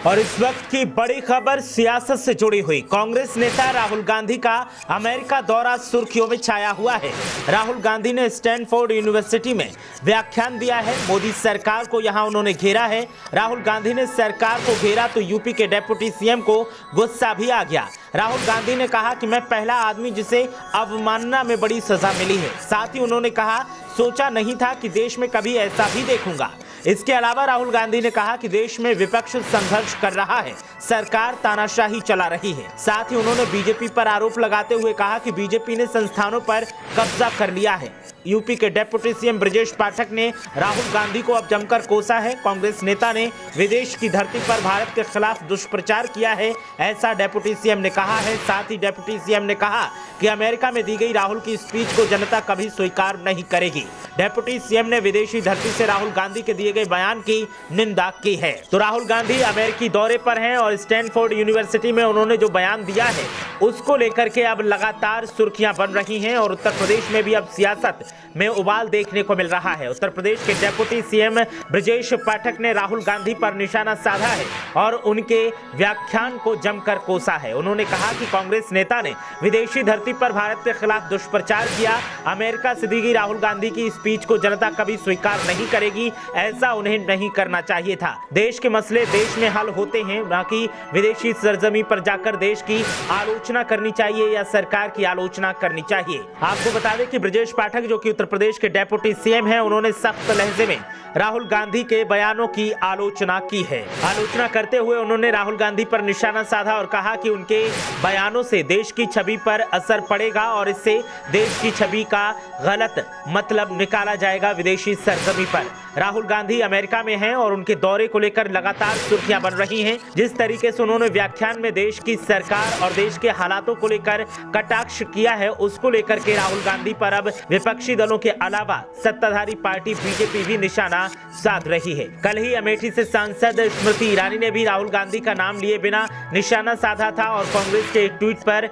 और इस वक्त की बड़ी खबर सियासत से जुड़ी हुई। कांग्रेस नेता राहुल गांधी का अमेरिका दौरा सुर्खियों में छाया हुआ है। राहुल गांधी ने स्टैनफोर्ड यूनिवर्सिटी में व्याख्यान दिया है। मोदी सरकार को यहां उन्होंने घेरा है। राहुल गांधी ने सरकार को घेरा तो यूपी के डिप्टी सीएम को गुस्सा भी आ गया। राहुल गांधी ने कहा कि मैं पहला आदमी जिसे अवमानना में बड़ी सजा मिली है। साथ ही उन्होंने कहा, सोचा नहीं था कि देश में कभी ऐसा भी देखूंगा। इसके अलावा राहुल गांधी ने कहा कि देश में विपक्ष संघर्ष कर रहा है, सरकार तानाशाही चला रही है। साथ ही उन्होंने बीजेपी पर आरोप लगाते हुए कहा कि बीजेपी ने संस्थानों पर कब्जा कर लिया है। यूपी के डिप्टी सीएम ब्रजेश पाठक ने राहुल गांधी को अब जमकर कोसा है। कांग्रेस नेता ने विदेश की धरती पर भारत के खिलाफ दुष्प्रचार किया है, ऐसा डिप्टी सीएम ने कहा है। साथ ही डिप्टी सीएम ने कहा कि अमेरिका में दी गई राहुल की स्पीच को जनता कभी स्वीकार नहीं करेगी। डिप्टी सीएम ने विदेशी धरती से राहुल गांधी के दिए गए बयान की निंदा की है। तो राहुल गांधी अमेरिकी दौरे पर हैं और स्टैनफोर्ड यूनिवर्सिटी में उन्होंने जो बयान दिया है उसको लेकर के अब लगातार सुर्खियां बन रही हैं और उत्तर प्रदेश में भी अब सियासत में उबाल देखने को मिल रहा है। उत्तर प्रदेश के डिप्टी सीएम ब्रजेश पाठक ने राहुल गांधी पर निशाना साधा है और उनके व्याख्यान को जमकर कोसा है। उन्होंने कहा कि कांग्रेस नेता ने विदेशी धरती पर भारत के खिलाफ दुष्प्रचार किया। अमेरिका से दी गई राहुल गांधी की स्पीच को जनता कभी स्वीकार नहीं करेगी, ऐसा उन्हें नहीं करना चाहिए था। देश के मसले देश में हल होते हैं, ना कि विदेशी सरजमी पर जाकर देश की आलोचना करनी चाहिए या सरकार की आलोचना करनी चाहिए। आपको बता दें कि ब्रजेश पाठक जो कि उत्तर प्रदेश के डिप्टी सीएम हैं, उन्होंने सख्त लहजे में राहुल गांधी के बयानों की आलोचना की है। आलोचना करते हुए उन्होंने राहुल गांधी पर निशाना साधा और कहा कि उनके बयानों से देश की छवि पर असर पड़ेगा और इससे देश की छवि का गलत मतलब निकाला जाएगा विदेशी सरजमी पर। राहुल गांधी अमेरिका में हैं और उनके दौरे को लेकर लगातार सुर्खियां बन रही हैं। जिस तरीके से उन्होंने व्याख्यान में देश की सरकार और देश के हालातों को लेकर कटाक्ष किया है, उसको लेकर के राहुल गांधी पर अब विपक्षी दलों के अलावा सत्ताधारी पार्टी बीजेपी भी निशाना साध रही है। कल ही अमेठी से सांसद स्मृति ईरानी ने भी राहुल गांधी का नाम लिए बिना निशाना साधा था और कांग्रेस के एक ट्वीट पर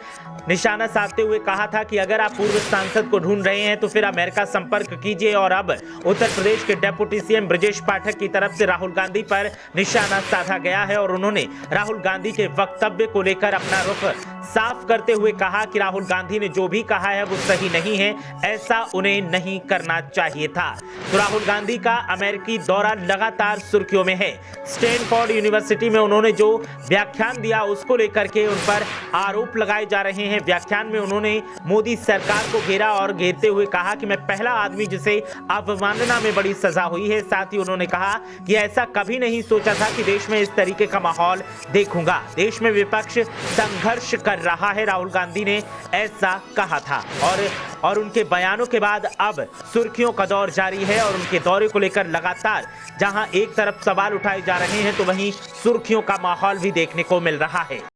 निशाना साधते हुए कहा था कि अगर आप पूर्व सांसद को ढूंढ रहे हैं तो फिर अमेरिका संपर्क कीजिए। और अब उत्तर प्रदेश के डिप्टी सीएम ब्रजेश पाठक की तरफ से राहुल गांधी पर निशाना साधा गया है और उन्होंने राहुल गांधी के वक्तव्य को लेकर अपना रुख साफ करते हुए कहा कि राहुल गांधी ने जो भी कहा है वो सही नहीं है, ऐसा उन्हें नहीं करना चाहिए था। तो राहुल गांधी का अमेरिकी दौरा लगातार सुर्खियों में है। स्टैनफोर्ड यूनिवर्सिटी में उन्होंने जो व्याख्यान दिया उसको लेकर के उन पर आरोप लगाए जा रहे हैं। व्याख्यान में उन्होंने मोदी सरकार को घेरा और घेरते हुए कहा कि मैं पहला आदमी जिसे अवमानना में बड़ी सजा हुई है। साथ ही उन्होंने कहा कि ऐसा कभी नहीं सोचा था कि देश में इस तरीके का माहौल देखूंगा। देश में विपक्ष संघर्ष कर रहा है, राहुल गांधी ने ऐसा कहा था। और उनके बयानों के बाद अब सुर्खियों का दौर जारी है और उनके दौरे को लेकर लगातार जहां एक तरफ सवाल उठाए जा रहे हैं तो वहीं सुर्खियों का माहौल भी देखने को मिल रहा है।